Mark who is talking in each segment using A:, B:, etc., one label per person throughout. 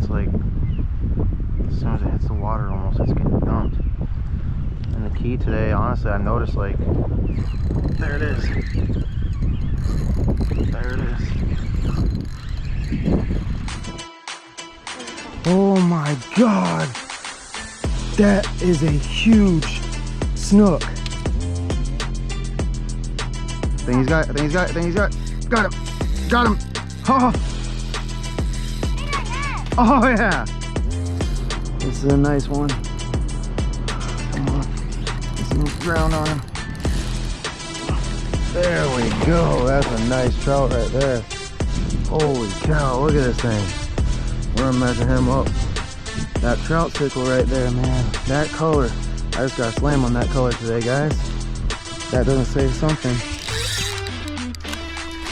A: it's like as soon as it hits the water, almost it's getting dumped. And the key today, honestly, I noticed, like, there it is. There it is. Oh my God! That is a huge snook. I think he's got it. I think he's got it. I think he's got it. Got him. Got him. Oh. Oh yeah. This is a nice one. Come on. Get some ground on him. There we go. That's a nice trout right there. Holy cow, look at this thing. We're gonna measure him up. That trout sickle right there, man. That color. I just got slammed on that color today, guys. That doesn't say something.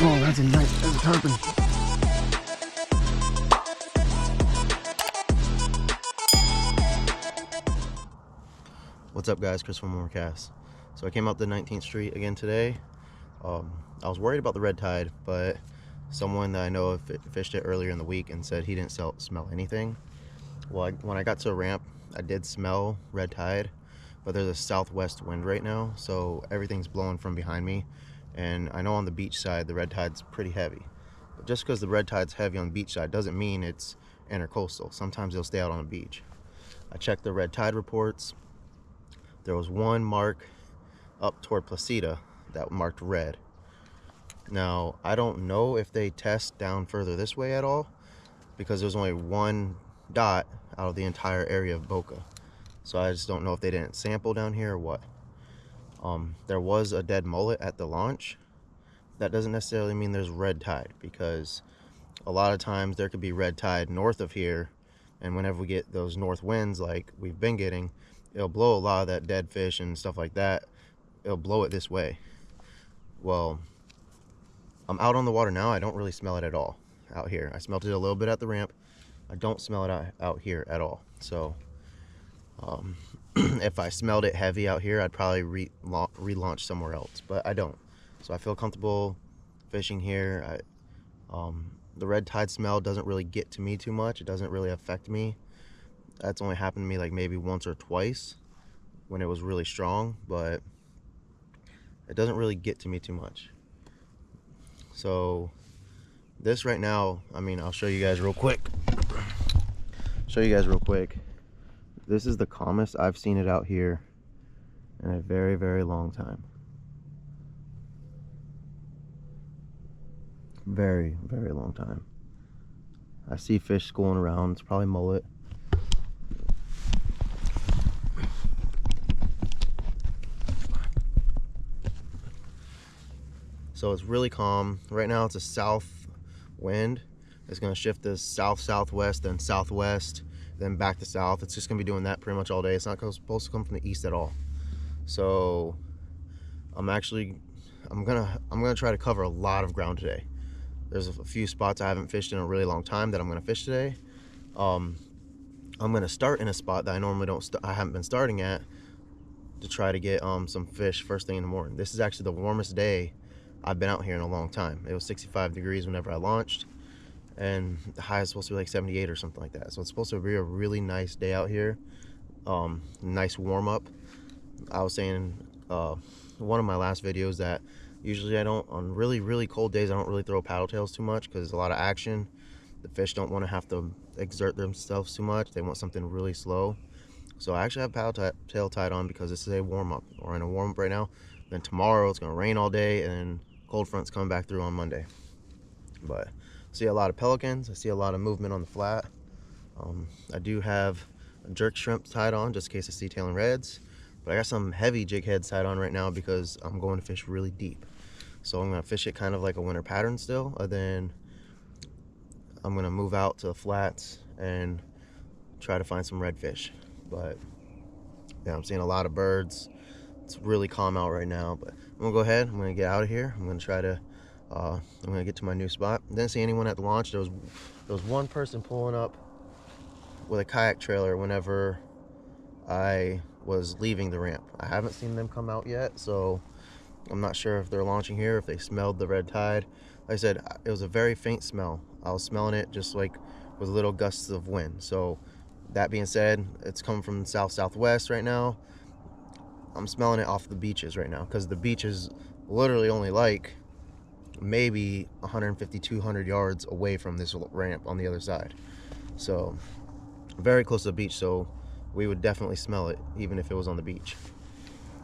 A: Oh, that's a tarpon. What's up, guys? Chris from Morecast. So I came out the 19th Street again today. I was worried about the red tide, but someone that I know fished it earlier in the week and said he didn't smell anything. Well, when I got to a ramp, I did smell red tide, but there's a southwest wind right now, so everything's blowing from behind me. And I know on the beach side, the red tide's pretty heavy. But just because the red tide's heavy on the beach side doesn't mean it's intercoastal. Sometimes they'll stay out on the beach. I checked the red tide reports. There was one mark up toward Placida that marked red. Now, I don't know if they test down further this way at all, because there's only one dot out of the entire area of Boca. So I just don't know if they didn't sample down here or what. There was a dead mullet at the launch. That doesn't necessarily mean there's red tide, because a lot of times there could be red tide north of here, and whenever we get those north winds like we've been getting, it'll blow a lot of that dead fish and stuff like that. It'll blow it this way. Well, I'm out on the water now. I don't really smell it at all out here. I smelled it a little bit at the ramp. I don't smell it out here at all. So if I smelled it heavy out here, I'd probably relaunch somewhere else, but I don't. So I feel comfortable fishing here. The red tide smell doesn't really get to me too much. It doesn't really affect me. That's only happened to me like maybe once or twice when it was really strong, but it doesn't really get to me too much. So this right now, I mean, I'll show you guys real quick. This is the calmest I've seen it out here in a very, very long time. Very, very long time. I see fish schooling around. It's probably mullet. So it's really calm. Right now it's a south wind. It's gonna shift to south-southwest, then southwest, then back to south. It's just gonna be doing that pretty much all day. It's not supposed to come from the east at all. So I'm gonna try to cover a lot of ground today. There's a few spots I haven't fished in a really long time that I'm gonna fish today. I'm gonna start in a spot that I normally I haven't been starting at, to try to get some fish first thing in the morning. This is actually the warmest day I've been out here in a long time. It was 65 degrees whenever I launched, and the high is supposed to be like 78 or something like that. So it's supposed to be a really nice day out here. Nice warm up. I was saying one of my last videos that usually on really, really cold days, I don't really throw paddle tails too much because there's a lot of action. The fish don't want to have to exert themselves too much. They want something really slow. So I actually have paddle tail tied on because this is a warm up. We're in a warm up right now. Then tomorrow it's gonna rain all day, and cold front's coming back through on Monday. But I see a lot of pelicans. I see a lot of movement on the flat. I do have a jerk shrimp tied on just in case I see tail and reds. But I got some heavy jig heads tied on right now because I'm going to fish really deep. So I'm gonna fish it kind of like a winter pattern still, and then I'm gonna move out to the flats and try to find some redfish. But yeah, I'm seeing a lot of birds. It's really calm out right now, but I'm gonna go ahead. I'm gonna get out of here. I'm gonna try to I'm gonna get to my new spot. Didn't see anyone at the launch. There was one person pulling up with a kayak trailer whenever I was leaving the ramp. I haven't seen them come out yet, so I'm not sure if they're launching here, if they smelled the red tide. like I said, it was a very faint smell. I was smelling it just like with little gusts of wind. So that being said, it's coming from south southwest right now. I'm smelling it off the beaches right now, because the beach is literally only like maybe 150, 200 yards away from this ramp on the other side. So very close to the beach, so we would definitely smell it even if it was on the beach.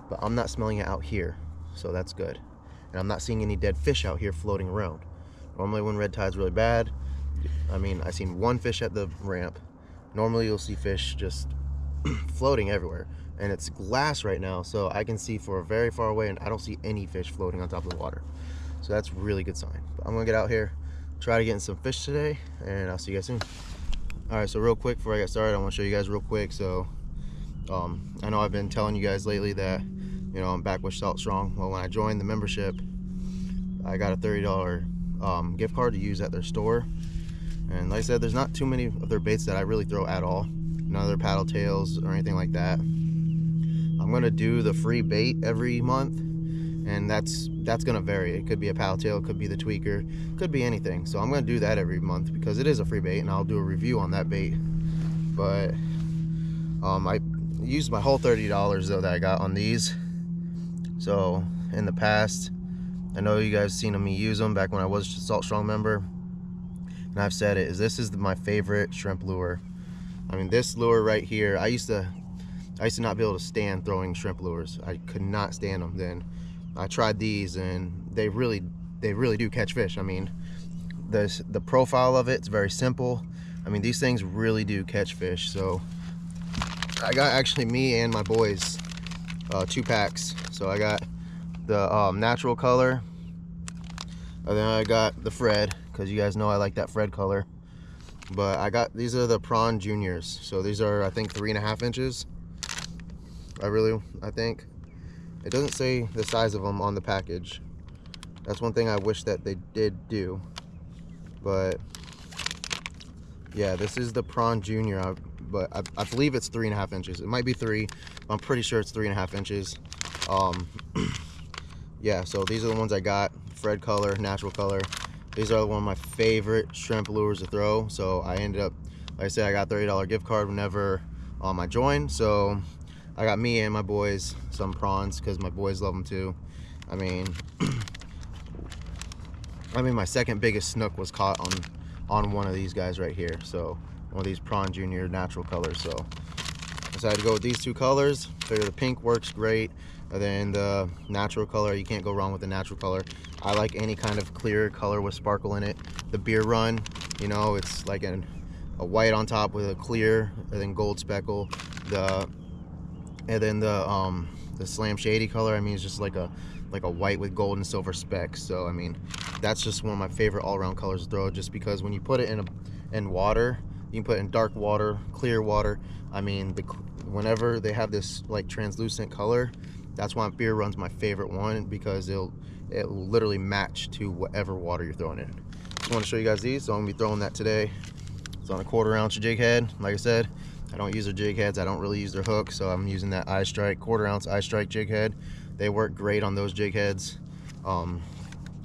A: But I'm not smelling it out here, so that's good. And I'm not seeing any dead fish out here floating around. Normally when red tide's really bad, I mean, I seen one fish at the ramp. Normally you'll see fish just floating everywhere, and it's glass right now, so I can see for very far away, and I don't see any fish floating on top of the water. So that's a really good sign. But I'm gonna get out here, try to get in some fish today, and I'll see you guys soon. All right, so real quick before I get started, I want to show you guys real quick. So I know I've been telling you guys lately that, you know, I'm back with Salt Strong. Well, when I joined the membership, I got a $30 gift card to use at their store. And like I said, there's not too many of their baits that I really throw at all. None of their paddle tails or anything like that. I'm gonna do the free bait every month, and that's gonna vary. It could be a paddle tail, it could be the tweaker, could be anything. So I'm gonna do that every month because it is a free bait, and I'll do a review on that bait. But I used my whole $30 though that I got on these. So in the past, I know you guys seen me use them back when I was a Salt Strong member, and I've said it, this is my favorite shrimp lure. I mean, this lure right here, I used to not be able to stand throwing shrimp lures. I could not stand them. Then I tried these, and they really do catch fish. I mean, the profile of it's very simple. I mean, these things really do catch fish. So I got, actually, me and my boys, 2 packs. So I got the natural color, and then I got the Fred, because you guys know I like that Fred color. But I got, these are the Prawn Juniors. So these are, I think, 3.5 inches. I think. It doesn't say the size of them on the package. That's one thing I wish that they did do. But yeah, this is the Prawn Junior, but I believe it's 3.5 inches. It might be 3, but I'm pretty sure it's 3.5 inches. Yeah, so these are the ones I got. Fred color, natural color. These are one of my favorite shrimp lures to throw. So I ended up, like I said, I got a $30 gift card whenever I joined. So I got me and my boys some prawns because my boys love them too. I mean, my second biggest snook was caught on one of these guys right here. So one of these Prawn Junior natural colors. So I decided to go with these 2 colors. Figure the pink works great, and then the natural color, you can't go wrong with the natural color. I like any kind of clear color with sparkle in it. The Beer Run, you know, it's like a white on top with a clear and then gold speckle. And then the Slam Shady color, I mean, it's just like a white with gold and silver specks. So I mean, that's just one of my favorite all-around colors to throw, just because when you put it in water, you can put it in dark water, clear water. I mean, whenever they have this like translucent color, that's why Beer Run's my favorite one, because it'll literally match to whatever water you're throwing in. Just want to show you guys these, so I'm gonna be throwing that today. It's on a 1/4 ounce jig head. Like I said, I don't use their jig heads. I don't really use their hook, so I'm using that eye strike 1/4 ounce eye strike jig head. They work great on those jig heads.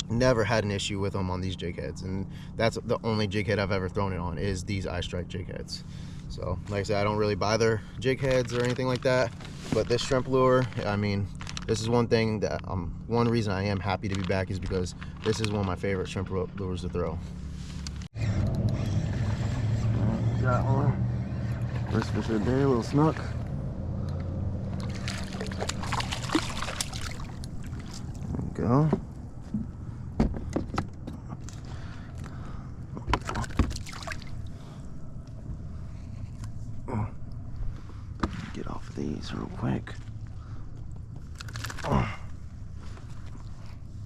A: Never had an issue with them on these jig heads, and that's the only jig head I've ever thrown it on, is these eye strike jig heads. So like I said, I don't really buy their jig heads or anything like that, but this shrimp lure, I mean, this is one thing that one reason I am happy to be back is because this is one of my favorite shrimp lures to throw. Got one. First fish of the day, a little snook. There we go. Get off of these real quick.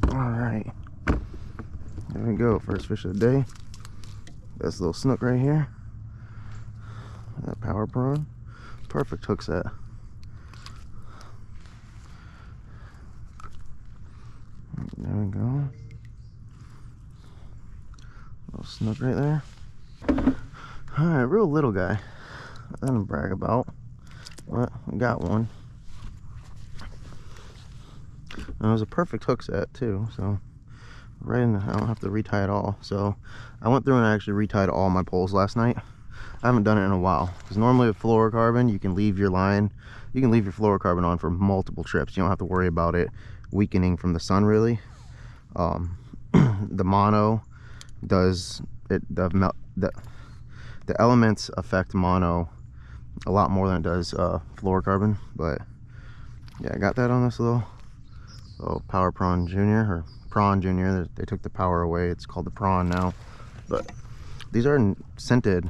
A: Alright. There we go, first fish of the day. That's a little snook right here. That power prawn. Perfect hook set. There we go. Little snook right there. Alright, real little guy. Nothing to brag about. But we got one. And it was a perfect hook set too, so right in the, I don't have to retie it all. So I went through and I actually retied all my poles last night. I haven't done it in a while, because normally with fluorocarbon you can leave your line, you can leave your fluorocarbon on for multiple trips. You don't have to worry about it weakening from the sun really. The mono does it, the elements affect mono a lot more than it does fluorocarbon. But yeah, I got that on this little Power Prawn Junior, or Prawn Junior. They took the power away, it's called the Prawn now. But these are scented.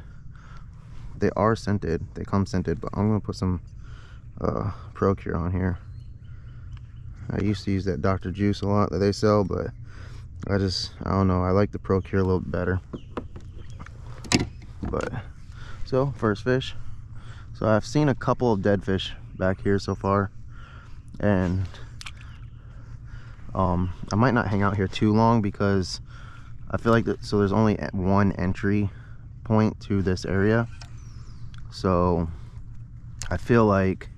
A: They are scented, they come scented, but I'm gonna put some Procure on here. I used to use that Dr. Juice a lot that they sell, but I don't know, I like the Procure a little bit better. But so first fish, so I've seen a couple of dead fish back here so far, and I might not hang out here too long because I feel like so there's only one entry point to this area. So I feel like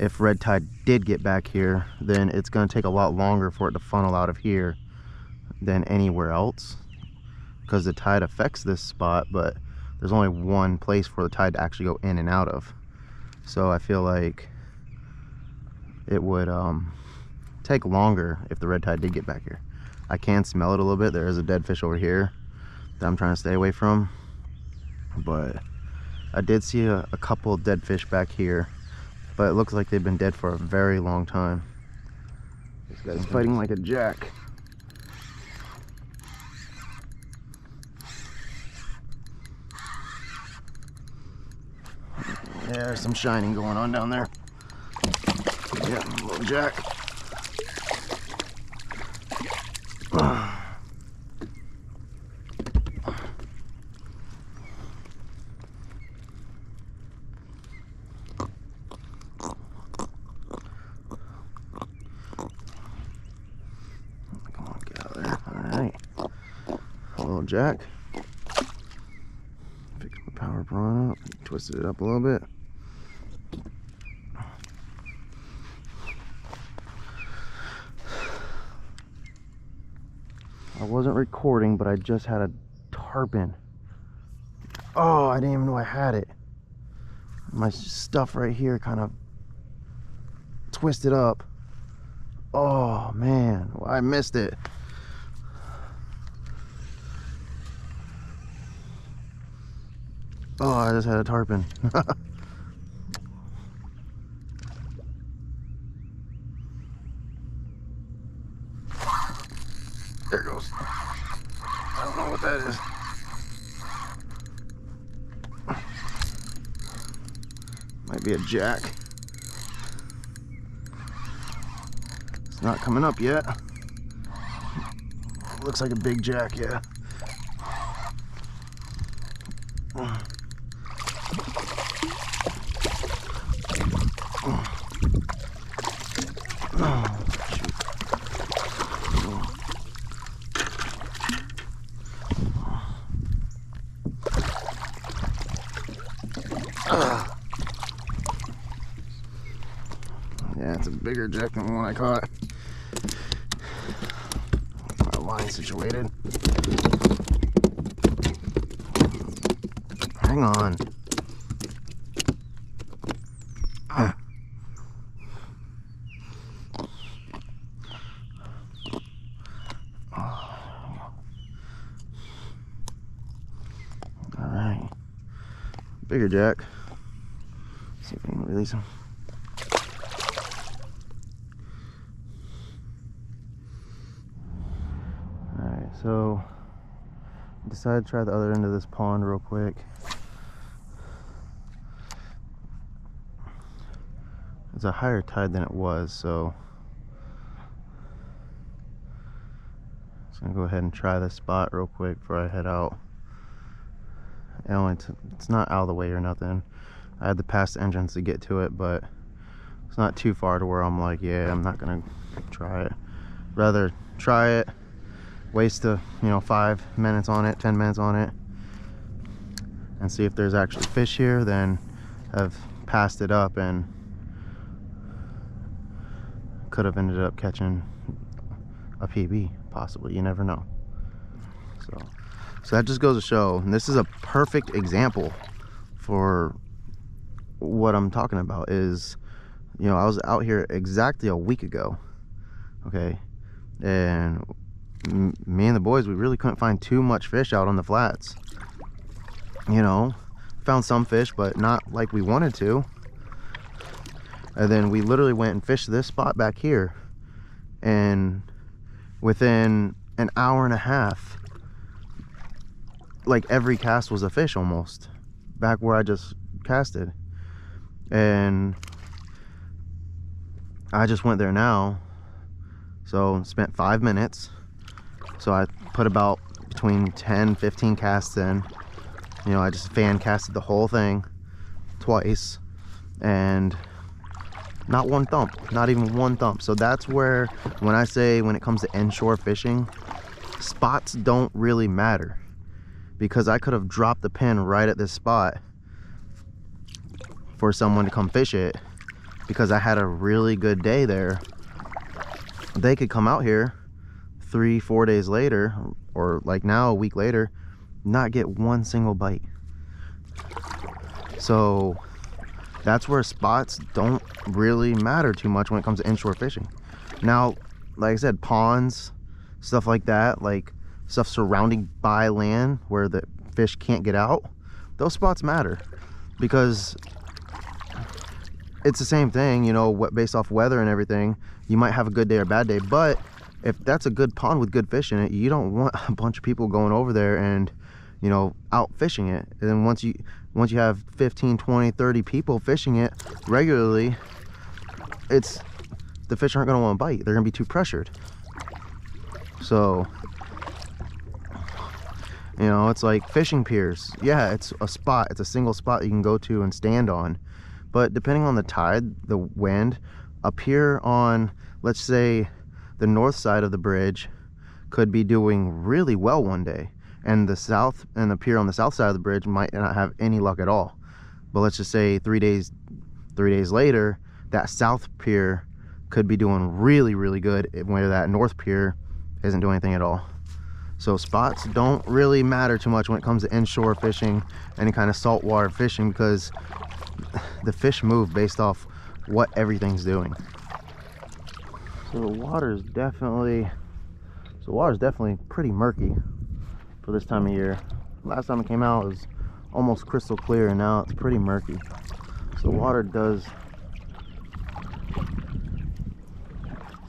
A: if red tide did get back here, then it's going to take a lot longer for it to funnel out of here than anywhere else, because the tide affects this spot, but there's only one place for the tide to actually go in and out of. So I feel like it would take longer if the red tide did get back here. I can smell it a little bit. There is a dead fish over here that I'm trying to stay away from, but I did see a couple of dead fish back here, but it looks like they've been dead for a very long time. This guy's fighting like a jack. Yeah, there's some shining going on down there. Yeah, little jack. Jack. Fix my Power Prawn up, twisted it up a little bit. I wasn't recording, but I just had a tarpon. Oh, I didn't even know I had it. My stuff right here kind of twisted up. Oh man, well, I missed it. Oh, I just had a tarpon. There it goes. I don't know what that is. Might be a jack. It's not coming up yet. Looks like a big jack, yeah. Yeah, it's a bigger jack than the one I caught. My line situated. Hang on. Alright. Bigger jack. See if we can release him. Alright, so I decided to try the other end of this pond real quick. It's a higher tide than it was, so I'm just gonna go ahead and try this spot real quick before I head out. It's not out of the way or nothing. I had to pass the entrance to get to it, but it's not too far to where I'm like, yeah, I'm not gonna try it. Rather try it, waste 5 minutes on it, 10 minutes on it, and see if there's actually fish here, then have passed it up and could have ended up catching a PB, possibly. You never know. So that just goes to show, and this is a perfect example for what I'm talking about. Is, you know, I was out here exactly a week ago, okay, and me and the boys, we really couldn't find too much fish out on the flats. You know, found some fish, but not like we wanted to. And then we literally went and fished this spot back here, and within an hour and a half, like every cast was a fish almost, back where I just casted. And I just went there now, so spent 5 minutes. So I put about between 10-15 casts in. You know, I just fan casted the whole thing twice, and not one thump, not even one thump. So that's where, when I say, when it comes to inshore fishing, spots don't really matter, because I could have dropped the pin right at this spot for someone to come fish it, because I had a really good day there. They could come out here 3-4 days later, or like now a week later, not get one single bite. So that's where spots don't really matter too much when it comes to inshore fishing. Now, like I said, ponds, stuff like that, like stuff surrounding by land where the fish can't get out, those spots matter, because it's the same thing, you know, based off weather and everything. You might have a good day or bad day, but if that's a good pond with good fish in it, you don't want a bunch of people going over there and, you know, out fishing it. And then once you have 15, 20, 30 people fishing it regularly, the fish aren't going to want to bite. They're going to be too pressured. So, you know, it's like fishing piers. Yeah, it's a spot, it's a single spot you can go to and stand on. But depending on the tide, the wind, a pier on, let's say, the north side of the bridge could be doing really well one day, and the pier on the south side of the bridge might not have any luck at all. But let's just say 3 days later, that south pier could be doing really, really good, where that north pier isn't doing anything at all. So spots don't really matter too much when it comes to inshore fishing, any kind of saltwater fishing, because the fish move based off what everything's doing. So the water's definitely pretty murky for this time of year. Last time it came out, it was almost crystal clear, and now it's pretty murky. So the water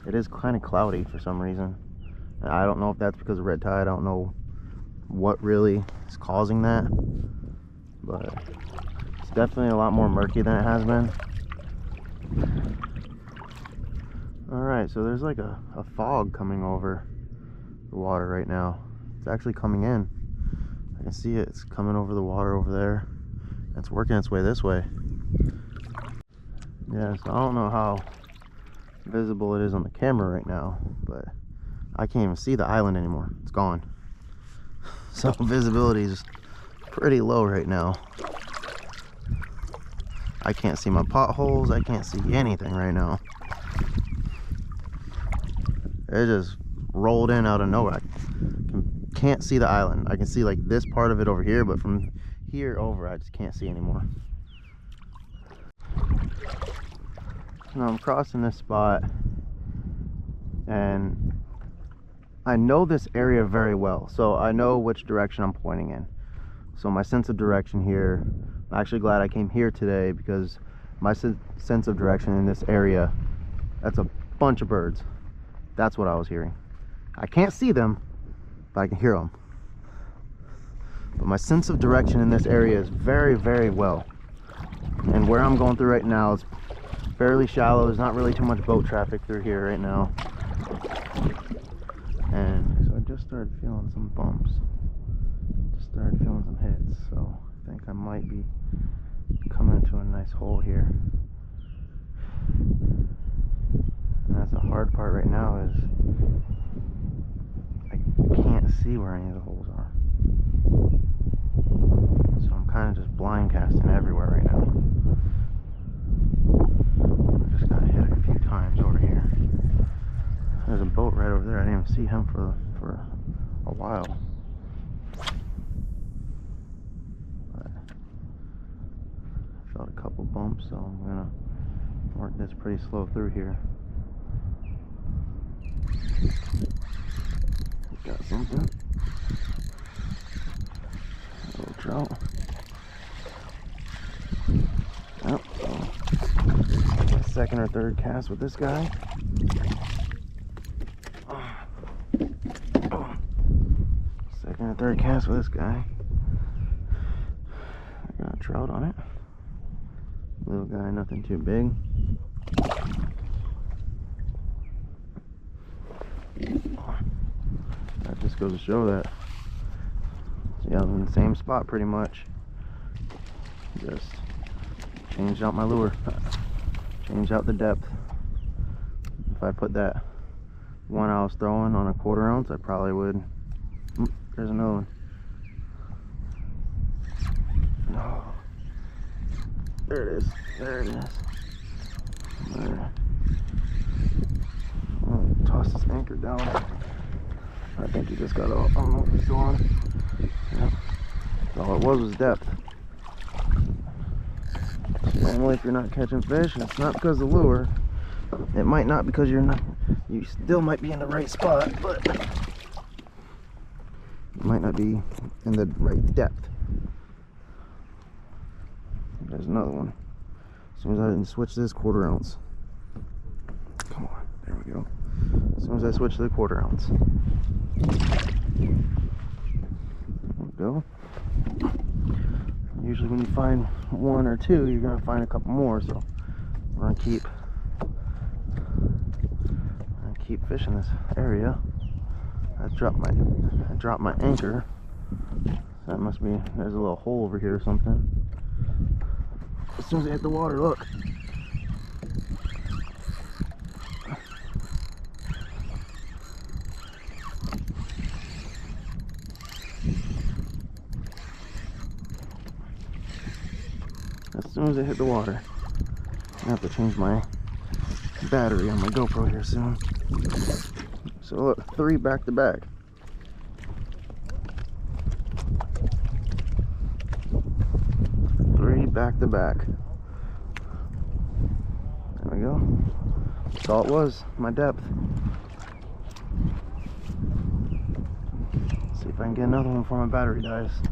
A: it is kind of cloudy for some reason. I don't know if that's because of red tide. I don't know what really is causing that, but it's definitely a lot more murky than it has been. Alright, so there's like a fog coming over the water right now. It's actually coming in. I can see it. It's coming over the water over there. It's working its way this way. Yeah, so I don't know how visible it is on the camera right now, but I can't even see the island anymore. It's gone. So visibility is pretty low right now. I can't see my potholes. I can't see anything right now. It just rolled in out of nowhere. I can't see the island. I can see like this part of it over here, but from here over, I just can't see anymore. Now I'm crossing this spot, and I know this area very well, so I know which direction I'm pointing in. So my sense of direction here, I'm actually glad I came here today, because my sense of direction in this area, that's a bunch of birds. That's what I was hearing. I can't see them, but I can hear them. But my sense of direction in this area is very, very well. And where I'm going through right now is fairly shallow. There's not really too much boat traffic through here right now. And so I just started feeling some bumps. Just started feeling some hits. So I think I might be coming into a nice hole here. And that's the hard part right now, is I can't see where any of the holes are. So I'm kind of just blind casting everywhere right now. I just got hit a few times over here. There's a boat right over there. I didn't even see him for a while. But I felt a couple bumps, so I'm gonna work this pretty slow through here. Got something. A little trout. Yep. So second or third cast with this guy. Second or third cast with this guy. I got a trout on it. Little guy, nothing too big. That just goes to show that, yeah, I'm in the same spot pretty much. Just changed out my lure, changed out the depth. If I put that one I was throwing on a 1/4 ounce, I probably would. There's another one. Oh, there it is. There it is. There. I'll toss this anchor down. I think he just got off. I don't know what he's doing. Yep. All it was depth. Normally, if you're not catching fish, it's not because of the lure. It might not because you're not. You still might be in the right spot, but you might not be in the right depth. There's another one. As soon as I didn't switch this 1/4 ounce. Come on, there we go. As soon as I switch to the 1/4 ounce. There we go. Usually when you find one or two, you're gonna find a couple more, so we're gonna keep fishing this area. I dropped my anchor. That must be, there's a little hole over here or something. As soon as I hit the water, look. As soon as I hit the water. I have to change my battery on my GoPro here soon. So look, 3 back to back. Back to back. There we go. That's all it was, my depth. Let's see if I can get another one before my battery dies.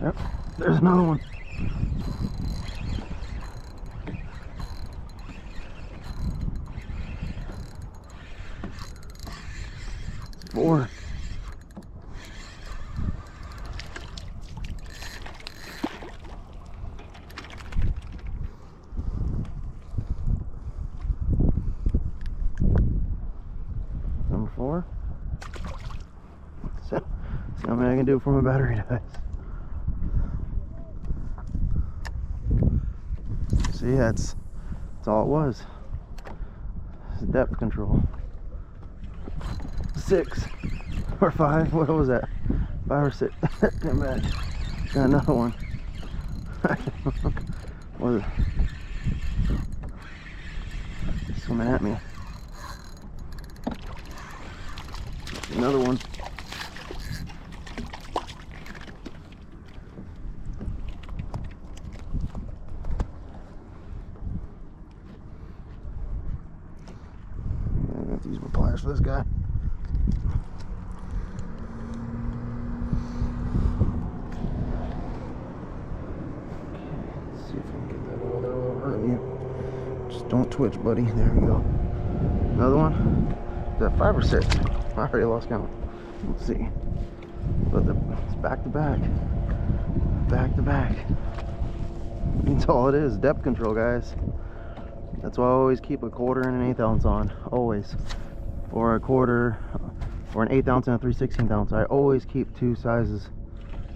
A: Yep, there's another one. Four. Number 4. So, see how many I can do before my battery dies. See, that's all it was. It's depth control. 6 or 5. What was that? 5 or 6. Come back. Got another one. What is it? Swimming at me. Another one. I have to use my pliers for this guy. Don't twitch, buddy. There we go. Another one. Is that 5 or 6? I already lost count. Let's see. But it's back to back. Back to back. That's all it is. Depth control, guys. That's why I always keep a 1/4 and an 1/8 ounce on. Always. Or a 1/4, or an 1/8 ounce and a 3/16 ounce. I always keep 2 sizes.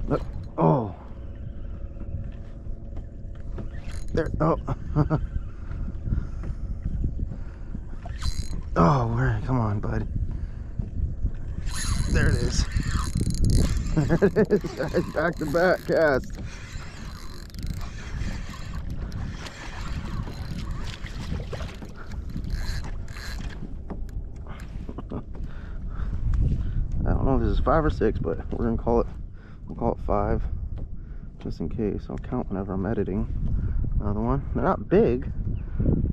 A: Look. Oh. There. Oh. Oh, where? Come on, bud. There it is. There it is, guys. Back to back cast. know if this is 5 or 6, but we'll call it 5 just in case. I'll count whenever I'm editing. Another one. They're not big,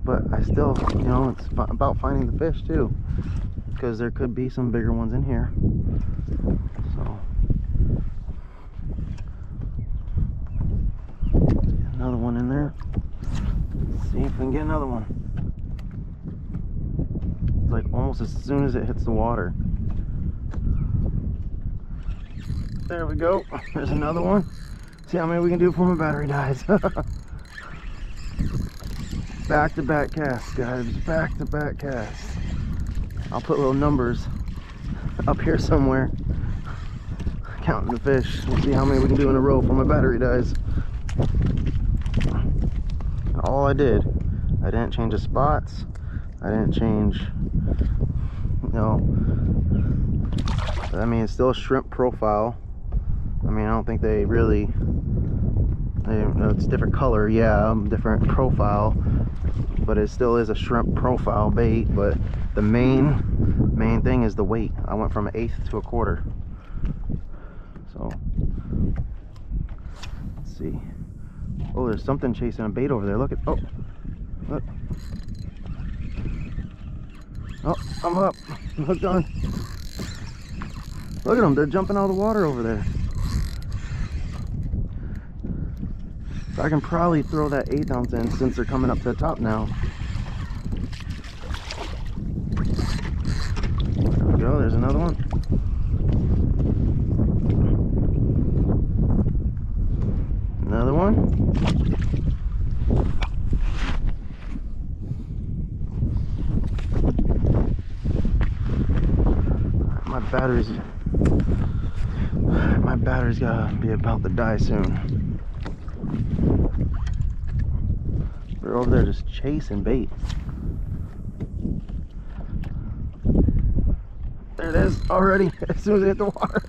A: but I still, you know, it's about finding the fish too, because there could be some bigger ones in here. So another one in there. Let's see if we can get another one. It's like almost as soon as it hits the water. There we go. There's another one. See how many we can do before my battery dies. Back-to-back casts, guys. Back-to-back casts. I'll put little numbers up here somewhere, counting the fish. We'll see how many we can do in a row before my battery dies. All I didn't change the spots. I didn't change, you know, I mean, it's still a shrimp profile. I mean, I don't think they really, it's different color, yeah, different profile, but it still is a shrimp profile bait. But the main thing is the weight. I went from 1/8 to 1/4. So let's see. Oh, there's something chasing a bait over there. Look at, oh, look. Oh, I'm up. I'm hooked on. Look at them. They're jumping out of the water over there. So I can probably throw that 1/8 ounce in since they're coming up to the top now. There we go. There's another one. Another one. My battery's gotta be about to die soon. They're over there just chasing bait. There it is already, as soon as it hit the water.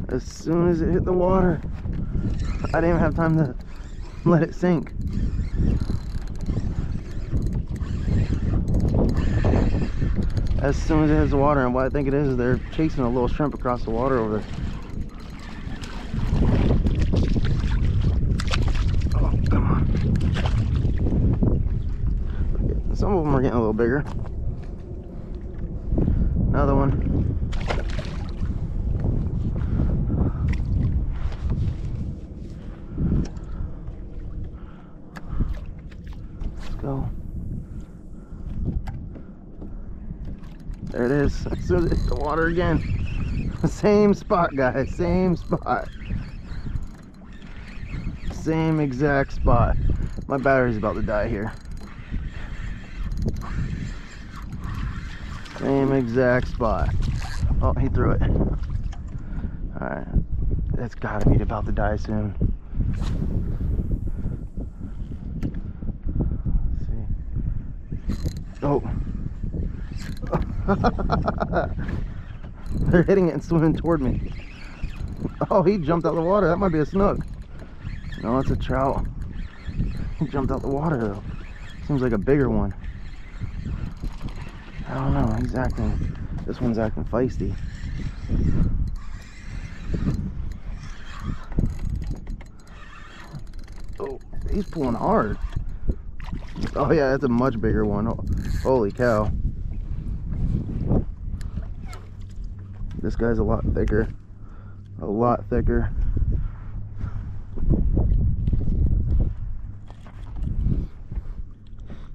A: As soon as it hit the water, I didn't even have time to let it sink. As soon as it hits the water, and what I think it is they're chasing a little shrimp across the water over there. Oh, come on. Some of them are getting a little bigger. Another one. Let's go. There it is. As soon as it hits the water again. Same spot, guys. Same spot. Same exact spot. My battery's about to die here. Same exact spot. Oh, he threw it. Alright. That's gotta be about to die soon. Let's see. Oh. They're hitting it and swimming toward me. Oh, he jumped out of the water. That might be a snook. No, it's a trout. He jumped out the water though. Seems like a bigger one. I don't know. He's acting. This one's acting feisty. Oh, he's pulling hard. Oh yeah, that's a much bigger one. Oh, holy cow. This guy's a lot thicker. A lot thicker.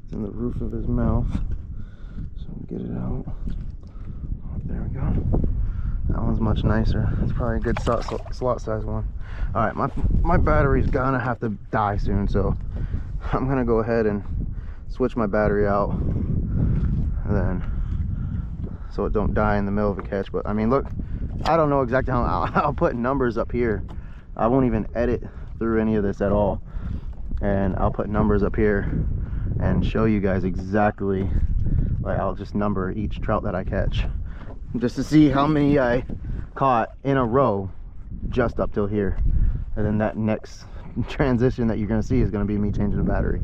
A: It's in the roof of his mouth. So get it out. Oh, there we go. That one's much nicer. It's probably a good slot size one. Alright, my battery's gonna have to die soon, so I'm gonna go ahead and switch my battery out. And then, so it don't die in the middle of a catch. But I mean, look, I don't know exactly how I'll put numbers up here. I won't even edit through any of this at all, and I'll put numbers up here and show you guys exactly, like I'll just number each trout that I catch just to see how many I caught in a row just up till here. And then that next transition that you're gonna see is gonna be me changing the battery.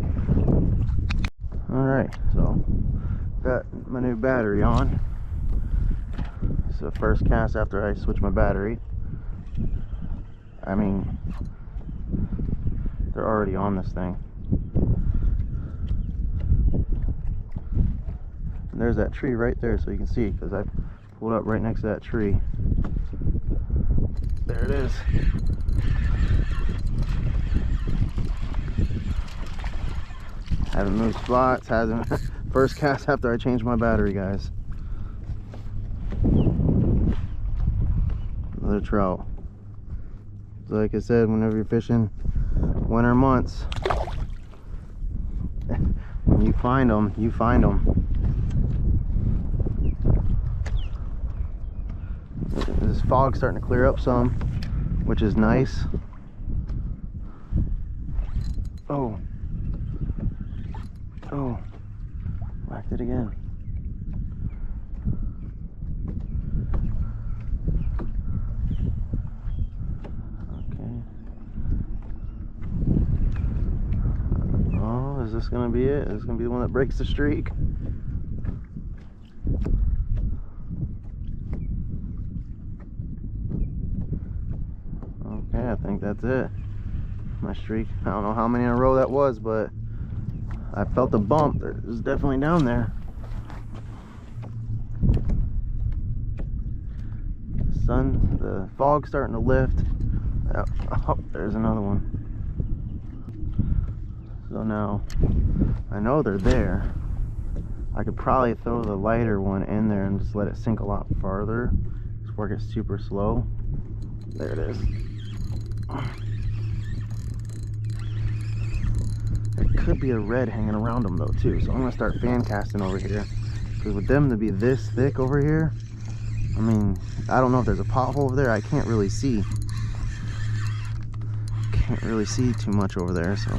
A: All right, so got my new battery on. It's the first cast after I switch my battery. I mean, they're already on this thing. And there's that tree right there, so you can see, because I pulled up right next to that tree. There it is. Haven't moved spots, hasn't. First cast after I changed my battery, guys. Another trout. So like I said, whenever you're fishing winter months, when you find them, you find them. This fog's starting to clear up some, which is nice. Oh. Oh. Whacked it again. Is this gonna be it? Is this gonna be the one that breaks the streak? Okay, I think that's it. My streak. I don't know how many in a row that was, but I felt the bump. It was definitely down there. The fog's starting to lift. Oh, there's another one. So now, I know they're there. I could probably throw the lighter one in there and just let it sink a lot farther. Just work it super slow. There it is. There could be a red hanging around them though too, so I'm gonna start fan casting over here. Because with them to be this thick over here, I mean, I don't know if there's a pothole over there. I can't really see. Can't really see too much over there, so.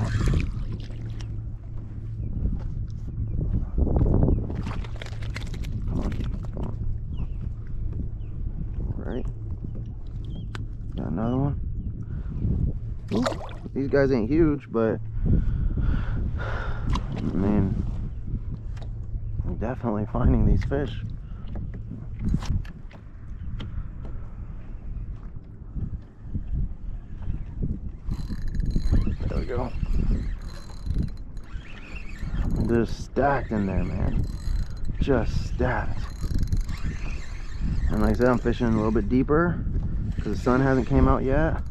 A: Another one. Ooh, these guys ain't huge, but man, I'm definitely finding these fish. There we go. They're stacked in there, man. Just stacked. And like I said, I'm fishing a little bit deeper because the sun hasn't came out yet,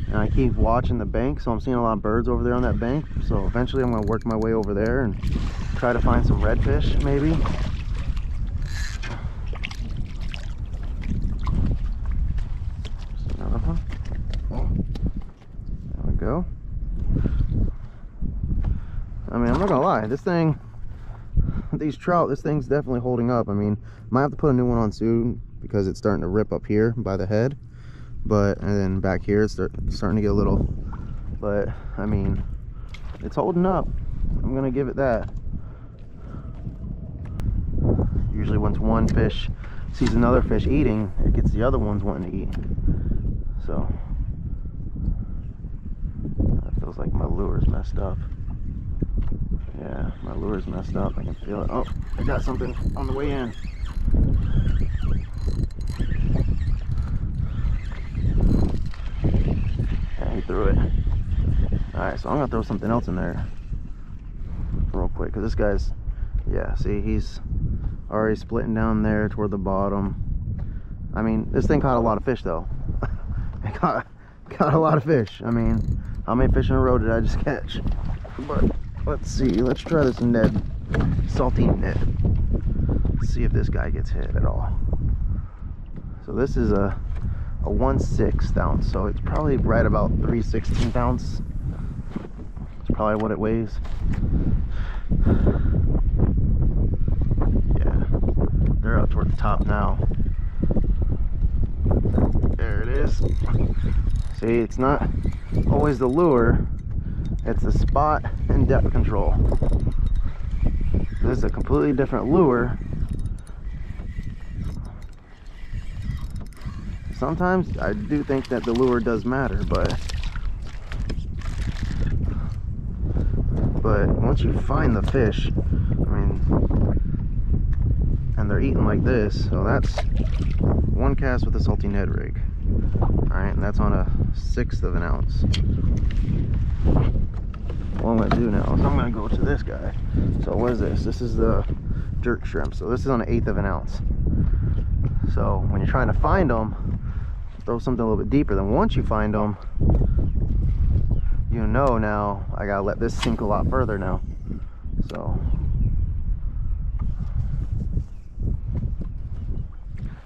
A: and I keep watching the bank, so I'm seeing a lot of birds over there on that bank. So eventually I'm going to work my way over there and try to find some redfish maybe. Just another one. There we go. I mean, I'm not gonna lie, this thing, these trout, this thing's definitely holding up. I mean, might have to put a new one on soon because it's starting to rip up here by the head, but and then back here it's starting to get a little, but I mean, it's holding up. I'm gonna give it that. Usually once one fish sees another fish eating, it gets the other ones wanting to eat. So that feels like my lure's messed up. Yeah, my lure's messed up. I can feel it. Oh, I got something on the way in. Yeah, he threw it. Alright, so I'm gonna throw something else in there real quick, because this guy's, yeah, see, he's already splitting down there toward the bottom. I mean, this thing caught a lot of fish though. It caught a lot of fish. I mean, how many fish in a row did I just catch? But let's see, let's try this Ned, salty Ned. Let's see if this guy gets hit at all. So this is a 1/6 ounce, so it's probably right about 3/16 ounce. It's probably what it weighs. Yeah, they're up toward the top now. There it is. See, it's not always the lure, it's the spot and depth control. This is a completely different lure. Sometimes I do think that the lure does matter, but once you find the fish, I mean, and they're eating like this. So that's one cast with a salty Ned rig. All right, and that's on a 1/6 of an ounce. What I'm gonna do now is I'm gonna go to this guy. So what is this? This is the jerk shrimp. So this is on an 1/8 of an ounce. So when you're trying to find them, throw something a little bit deeper. Then once you find them, you know now I gotta let this sink a lot further now. So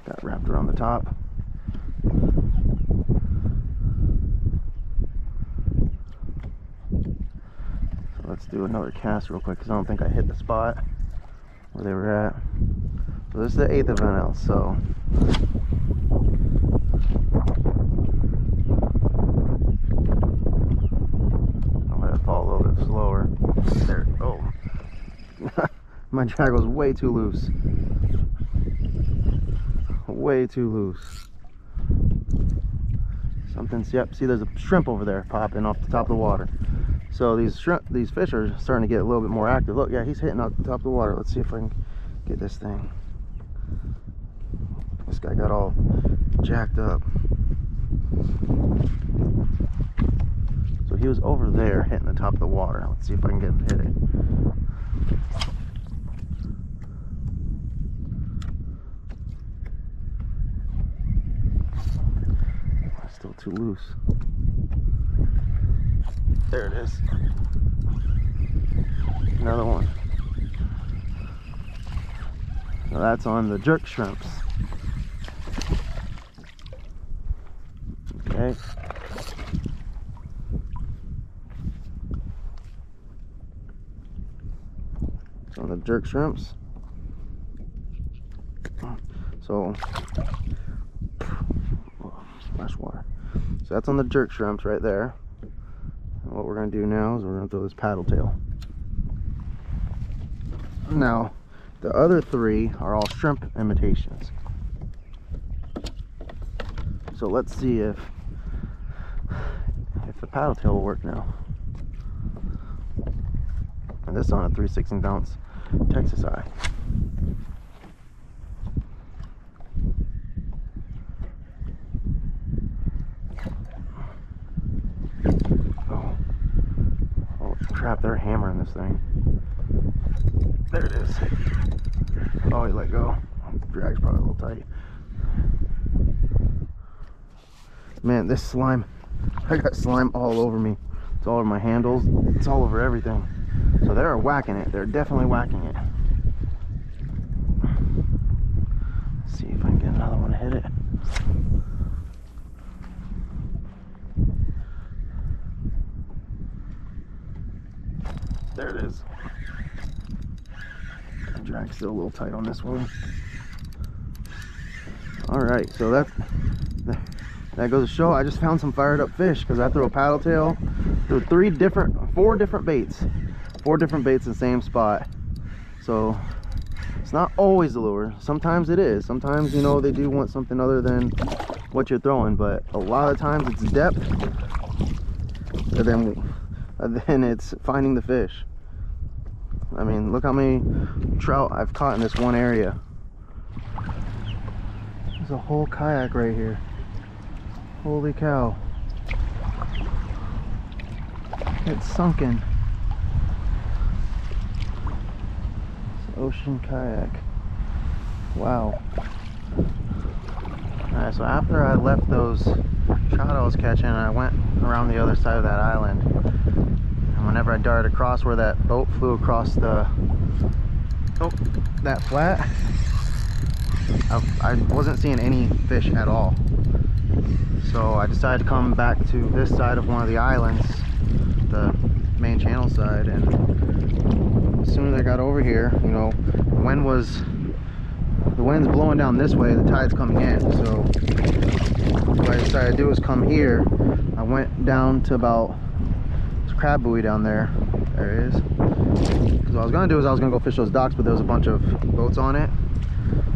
A: got wrapped around the top. So let's do another cast real quick because I don't think I hit the spot where they were at. So this is the 1/8 of an ounce. So I'll let it fall a little bit slower. There. Oh, my drag was way too loose. Way too loose. Something's, yep, see there's a shrimp over there popping off the top of the water. So these fish are starting to get a little bit more active. Look, yeah, he's hitting off the top of the water. Let's see if I can get this thing. This guy got all jacked up. So he was over there hitting the top of the water. Let's see if I can get him to hit it. Still too loose. There it is. Another one. So that's on the jerk shrimps. Okay. So on the jerk shrimps. So splash water. So that's on the jerk shrimps right there. And what we're going to do now is we're going to throw this paddle tail. Now, the other 3 are all shrimp imitations. So let's see if the paddle tail will work now. And this is on a 3/16 ounce Texas eye. Crap, they're hammering this thing. There it is. Oh, he let go. Drag's probably a little tight. Man, this slime, I got slime all over me. It's all over my handles. It's all over everything. So they're whacking it. They're definitely whacking it. Let's see if I can get another one to hit it. There it is. The drag's still a little tight on this one. Alright, so that goes to show I just found some fired up fish because I threw a paddle tail, threw 4 different baits. 4 different baits in the same spot. So it's not always the lure. Sometimes it is. Sometimes, you know, they do want something other than what you're throwing, but a lot of times it's depth and then it's finding the fish. I mean, look how many trout I've caught in this one area. There's a whole kayak right here. Holy cow. It's sunken. It's an ocean kayak. Wow. Alright, so after I left those trout I was catching, I went around the other side of that island. And whenever I darted across where that boat flew across that flat, I wasn't seeing any fish at all. So I decided to come back to this side of one of the islands, the main channel side, and as soon as I got over here, you know, the wind's blowing down this way, the tide's coming in. So what I decided to do was come here. I went down to about this crab buoy down there. There it is. Because what I was gonna do is I was gonna go fish those docks, but there was a bunch of boats on it.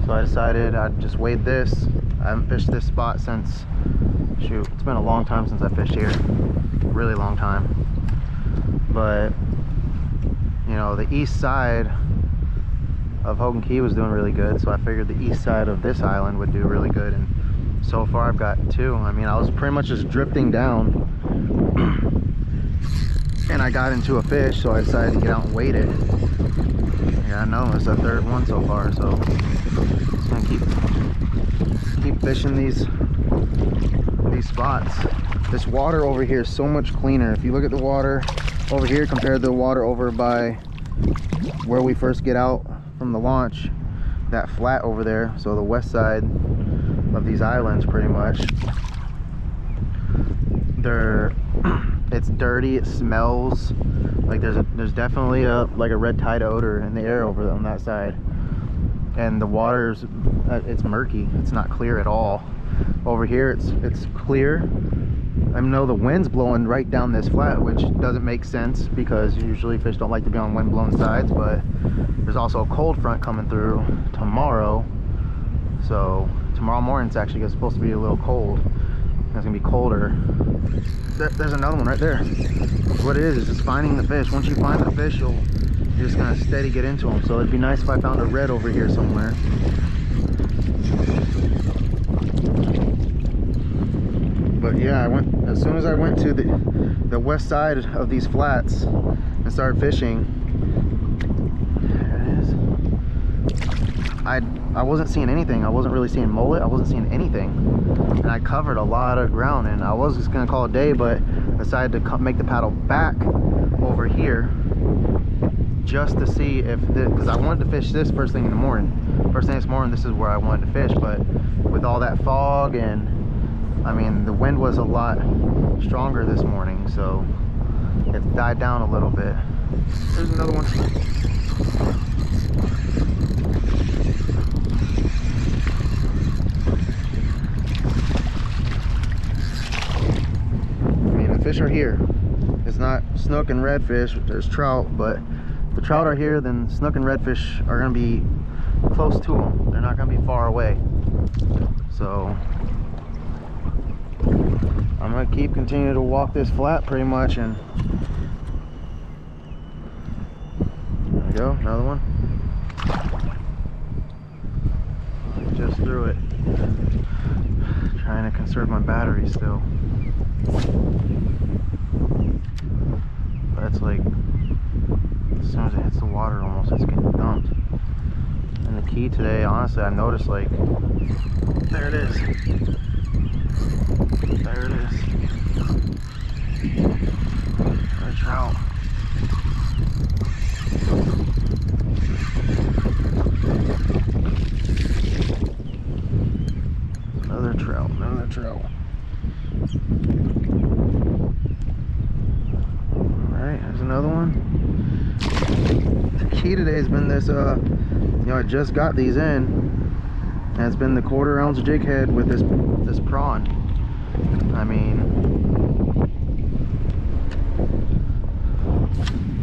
A: So I decided I'd just wade this. I haven't fished this spot since, shoot, it's been a long time since I fished here. Really long time. But, you know, the east side of Hogan Key was doing really good, so I figured the east side of this island would do really good, and so far I've got 2. I mean, I was pretty much just drifting down and I got into a fish, so I decided to get out and wait it. Yeah, I know, it's the 3rd one so far, so just gonna keep fishing these spots. This water over here is so much cleaner. If you look at the water over here compared to the water over by where we first get out from the launch, that flat over there, so the west side of these islands pretty much, it's dirty, it smells like there's definitely like a red tide odor in the air over on that side, and the water's it's murky, it's not clear at all. Over here it's clear. I know the wind's blowing right down this flat, which doesn't make sense because usually fish don't like to be on wind blown sides, but there's also a cold front coming through tomorrow, so tomorrow morning it's actually supposed to be a little cold. It's gonna be colder. There's another one right there. What it is just finding the fish. Once you find the fish, you're just gonna steady get into them. So it'd be nice if I found a red over here somewhere. But yeah, as soon as I went to the west side of these flats and started fishing, there it is. I wasn't seeing anything. I wasn't really seeing mullet. I wasn't seeing anything, and I covered a lot of ground. And I was just gonna call it a day, but decided to make the paddle back over here just to see if, because I wanted to fish this first thing in the morning. First thing this morning, this is where I wanted to fish, but with all that fog and I mean, the wind was a lot stronger this morning, so it's died down a little bit. There's another one. I mean, the fish are here. It's not snook and redfish, there's trout, but if the trout are here, then snook and redfish are gonna be close to them. They're not gonna be far away. So I'm gonna continue to walk this flat pretty much, and there we go, another one. Just threw it. Trying to conserve my battery still. But it's like, as soon as it hits the water, almost it's getting dumped. And the key today, honestly, I noticed, like, there it is. There it is. Another trout. Another trout, another trout. Alright, there's another one. The key today has been this, you know, I just got these in, and it's been the 1/4 ounce jig head with this prawn. I mean,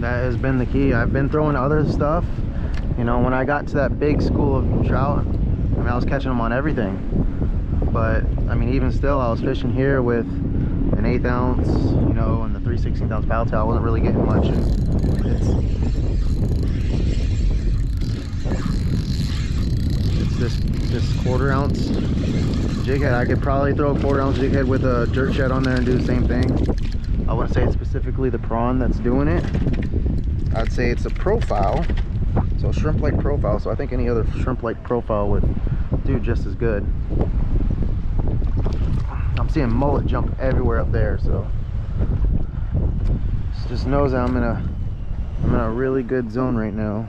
A: that has been the key. I've been throwing other stuff, you know. When I got to that big school of trout, I mean, I was catching them on everything, but I mean, even still, I was fishing here with an 1/8 ounce, you know, and the 3/16 ounce paddle tail. I wasn't really getting much. It's this 1/4 ounce jig head. I could probably throw a 1/4 ounce jig head with a jerk shed on there and do the same thing. I wouldn't say it's specifically the prawn that's doing it. I'd say it's a profile, so shrimp like profile. So I think any other shrimp like profile would do just as good. I'm seeing mullet jump everywhere up there, so just knows that I'm in a really good zone right now.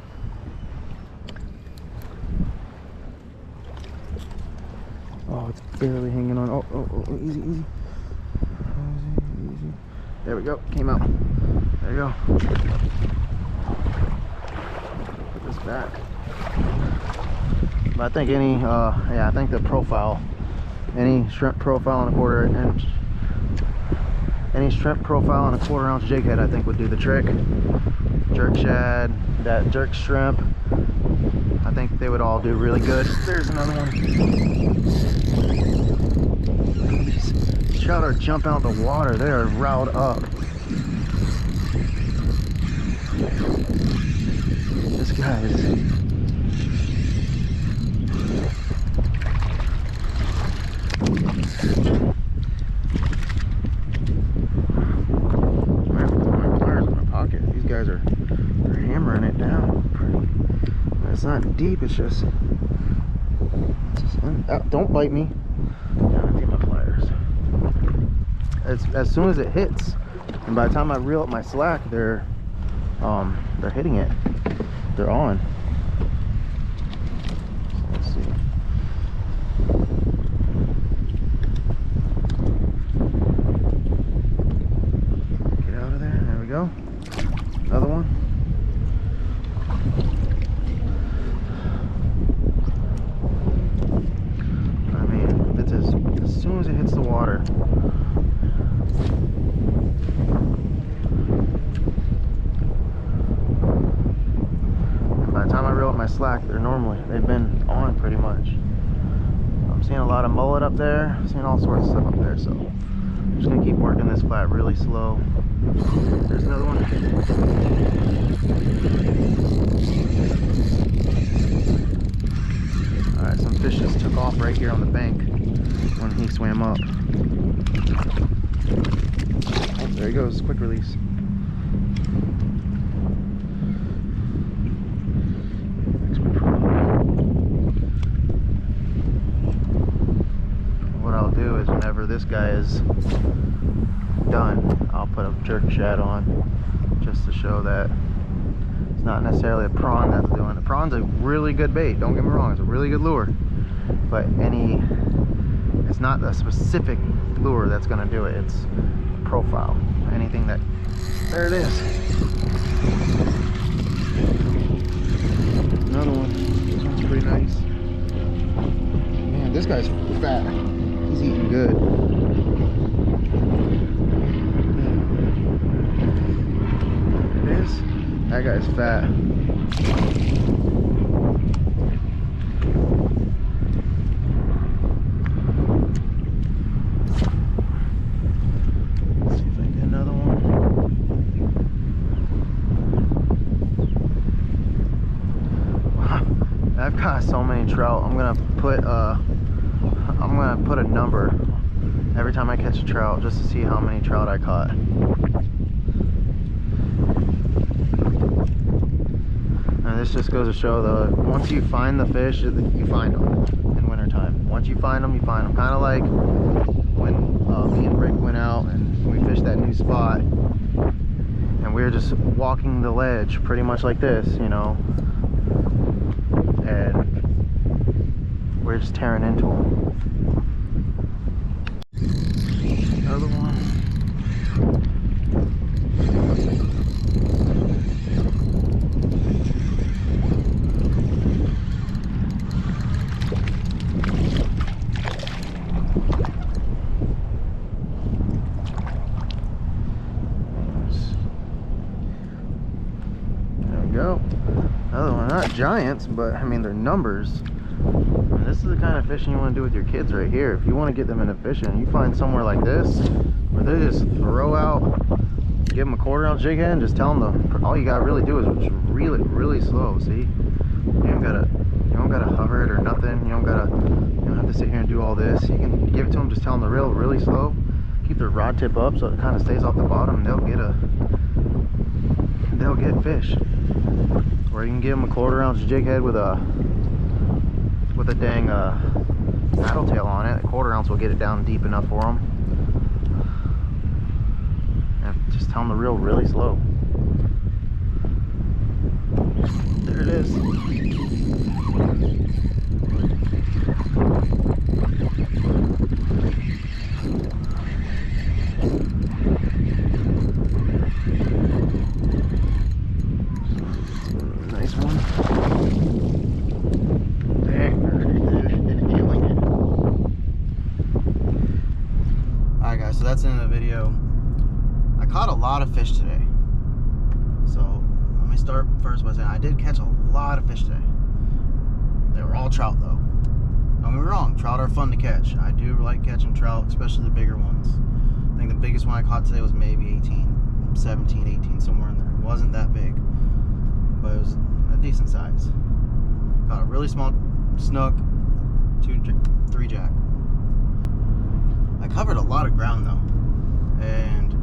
A: Oh, it's barely hanging on. Oh, easy, easy. Easy. There we go, came out. There you go. Put this back. But I think I think the profile, any shrimp profile on a 1/4 inch, any shrimp profile on a 1/4 ounce jig head, I think would do the trick. Jerk shad, that jerk shrimp, I think they would all do really good. There's another one. These trout are jumping out the water. They are riled up. This guy is It's not deep, it's just don't bite me. Yeah, I take my pliers. As soon as it hits, and by the time I reel up my slack, they're hitting it. They're on. Let's see. Get out of there. There we go. Another one. I mean, it's as soon as it hits the water. And by the time I reel up my slack, they've been on pretty much. I'm seeing a lot of mullet up there, I'm seeing all sorts of stuff up there, so I'm just gonna keep working this flat really slow. There's another one. Alright, some fish just took off right here on the bank when he swam up. Oh, there he goes, quick release. What I'll do is whenever this guy is done, I'll put a jerk shad on just to show that it's not necessarily a prawn that's doing it. A prawn's a really good bait, don't get me wrong, it's a really good lure, but it's not a specific lure that's going to do it, it's profile. Anything that, there it is. Another one. This one's pretty nice. Man, this guy's fat. He's eating good. There it is. That guy's fat. Let's see if I can get another one. I've got so many trout. I'm gonna put a number every time I catch a trout just to see how many trout I caught. And this just goes to show once you find the fish, you find them in wintertime. Once you find them, you find them. Kind of like when me and Rick went out and we fished that new spot, and we were just walking the ledge pretty much like this, you know, and we're just tearing into them. Another one. There we go. Another one. Not giants, but I mean they're numbers. And this is the kind of fishing you want to do with your kids right here. If you want to get them into fishing, you find somewhere like this where they just throw out, give them a 1/4 ounce jig head and just tell them all you gotta really do is just reel it really slow. See, you don't gotta hover it or nothing. You don't have to sit here and do all this. You can give it to them, just tell them to reel really slow, keep their rod tip up so it kind of stays off the bottom. They'll get fish. Or you can give them a 1/4 ounce jig head with a dang paddle tail on it. A 1/4 ounce will get it down deep enough for them. And just tell them to reel really slow. There it is. Nice one. Alright guys, so that's the end of the video. I caught a lot of fish today. So let me start first by saying I did catch a lot of fish today. They were all trout though. Don't get me wrong, trout are fun to catch. I do like catching trout, especially the bigger ones. I think the biggest one I caught today was maybe 18, 17, 18, somewhere in there. It wasn't that big, but it was a decent size. Caught a really small snook, 3 jack. I covered a lot of ground though, and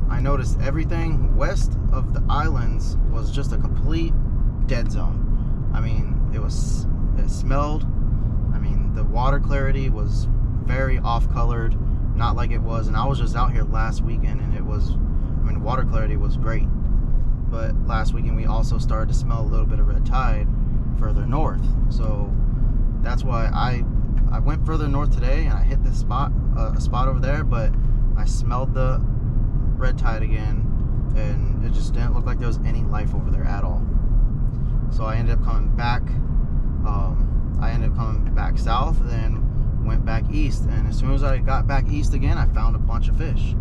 A: I noticed everything west of the islands was just a complete dead zone. I mean,
B: smelled, I mean, the water clarity was very off-colored, not like it was, and I was just out here last weekend, and it was, I mean, water clarity was great. But last weekend we also started to smell a little bit of red tide further north, so that's why I went further north today, and I hit this spot, a spot over there, but I smelled the red tide again, and it just didn't look like there was any life over there at all. So I ended up coming back. South, then went back east, and as soon as I got back east again, I found a bunch of fish.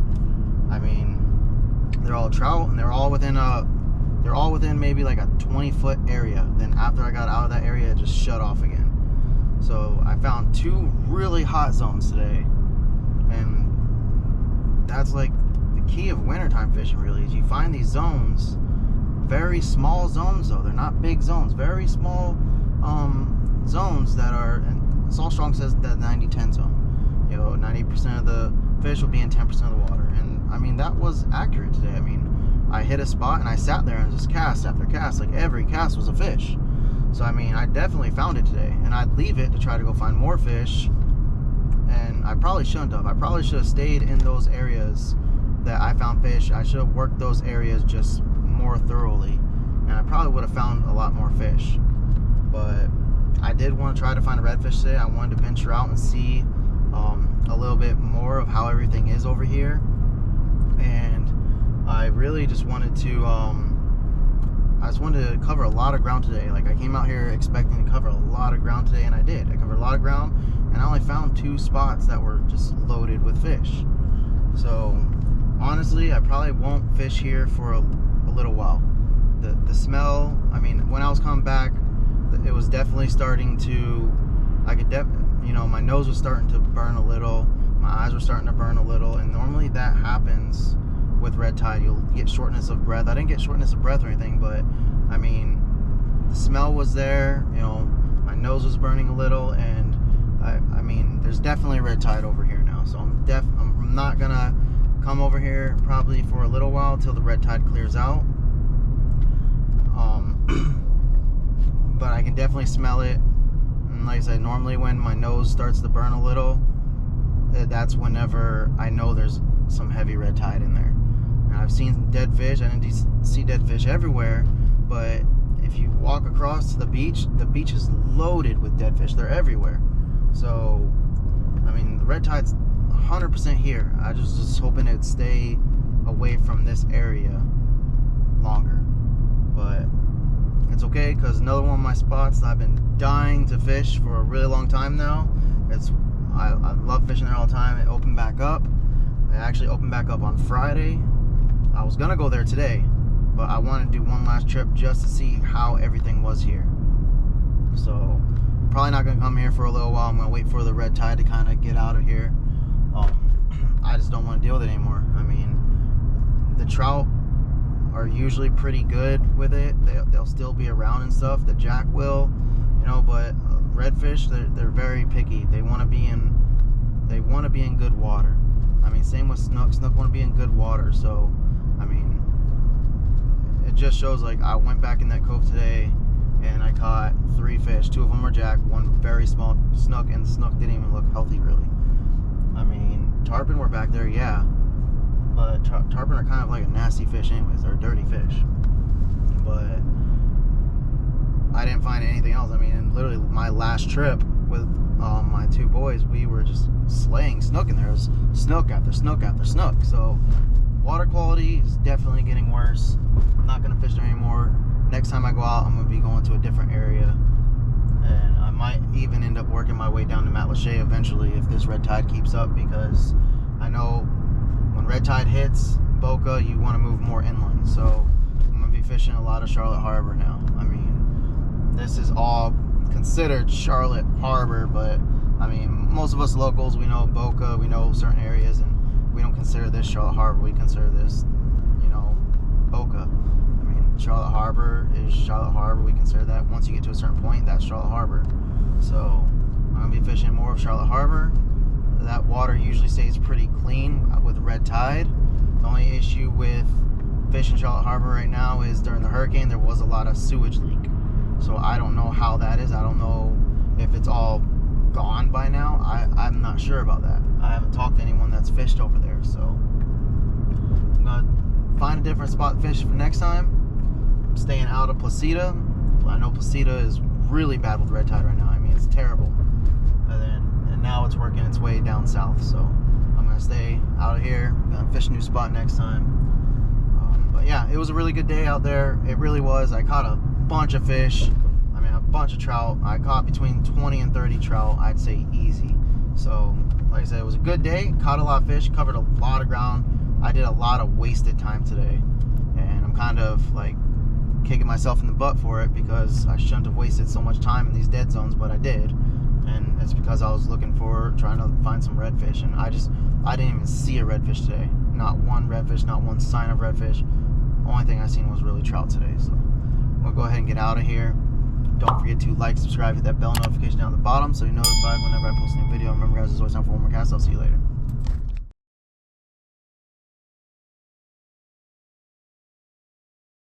B: I mean, they're all trout, and they're all within maybe like a 20-foot area. Then after I got out of that area, it just shut off again. So I found 2 really hot zones today, and that's like the key of wintertime fishing, really, is you find these zones, very small zones though, they're not big zones, very small zones that are, and Salt Strong says the 90-10 zone. You know, 90% of the fish will be in 10% of the water, and I mean, that was accurate today. I mean, I hit a spot and I sat there and just cast after cast, like every cast was a fish. So I mean, I definitely found it today, and I'd leave it to try to go find more fish, and I probably shouldn't have. I probably should have stayed in those areas that I found fish. I should have worked those areas just more thoroughly, and I probably would have found a lot more fish. But I did want to try to find a redfish today. I wanted to venture out and see a little bit more of how everything is over here, and I really just wanted to cover a lot of ground today. Like, I came out here expecting to cover a lot of ground today, and I did. I covered a lot of ground, and I only found 2 spots that were just loaded with fish. So honestly, I probably won't fish here for a little while. The smell, I mean, when I was coming back, it was definitely starting to, you know, my nose was starting to burn a little, my eyes were starting to burn a little, and normally that happens with red tide. You'll get shortness of breath. I didn't get shortness of breath or anything, but I mean, the smell was there, you know, my nose was burning a little, and I mean, there's definitely red tide over here now, so I'm not gonna come over here probably for a little while till the red tide clears out. But I can definitely smell it, and like I said, normally when my nose starts to burn a little, that's whenever I know there's some heavy red tide in there. And I've seen dead fish. I didn't see dead fish everywhere, but if you walk across to the beach is loaded with dead fish. They're everywhere. So I mean, the red tide's 100% here. I just hoping it'd stay away from this area longer, but it's okay, because another one of my spots that I've been dying to fish for a really long time now. I love fishing there all the time. It opened back up. It actually opened back up on Friday. I was gonna go there today, but I wanted to do one last trip just to see how everything was here. So probably not gonna come here for a little while. I'm gonna wait for the red tide to kind of get out of here. I just don't want to deal with it anymore. I mean, the trout are usually pretty good with it. They'll still be around and stuff. The jack will, you know, but redfish, they're very picky. They want to be in good water. I mean, same with snook. Snook want to be in good water. So I mean, it just shows, like, I went back in that cove today and I caught 3 fish. 2 of them were jack, 1 very small snook, and the snook didn't even look healthy really. I mean, tarpon were back there, yeah, but tarpon are kind of like a nasty fish anyways. They're a dirty fish. But I didn't find anything else. I mean, and literally my last trip with my 2 boys, we were just slaying snook in there. It was snook after snook after snook. So water quality is definitely getting worse. I'm not gonna fish there anymore. Next time I go out, I'm gonna be going to a different area, and I might even end up working my way down to Matlacha eventually if this red tide keeps up, because I know when red tide hits Boca, you want to move more inland. So I'm gonna be fishing a lot of Charlotte Harbor now. I mean, this is all considered Charlotte Harbor, but I mean, most of us locals, we know Boca, we know certain areas, and we don't consider this Charlotte Harbor. We consider this, you know, Boca. I mean, Charlotte Harbor is Charlotte Harbor. We consider that once you get to a certain point, that's Charlotte Harbor. So I'm gonna be fishing more of Charlotte Harbor. That water usually stays pretty clean with red tide. The only issue with fishing Charlotte Harbor right now is during the hurricane there was a lot of sewage leak. So I don't know how that is. I don't know If it's all gone by now, I'm not sure about that. I haven't talked to anyone that's fished over there, so I'm gonna find a different spot to fish for next time. I'm staying out of Placida. I know Placida is really bad with red tide right now. I mean, it's terrible. And now it's working its way down south, so I'm gonna stay out of here. I'm gonna fish a new spot next time. But yeah, it was a really good day out there. It really was. I caught a bunch of fish. I mean, a bunch of trout. I caught between 20 and 30 trout, I'd say easy. So, like I said, it was a good day. Caught a lot of fish, covered a lot of ground. I did a lot of wasted time today. And I'm kind of like kicking myself in the butt for it because I shouldn't have wasted so much time in these dead zones, but I did. And it's because I was trying to find some redfish, and I didn't even see a redfish today. Not one redfish, not one sign of redfish. Only thing I seen was really trout today. So I'm gonna go ahead and get out of here. Don't forget to like, subscribe, hit that bell notification down at the bottom so you're notified whenever I post a new video. Remember guys, there's always time for one more cast. I'll see you later.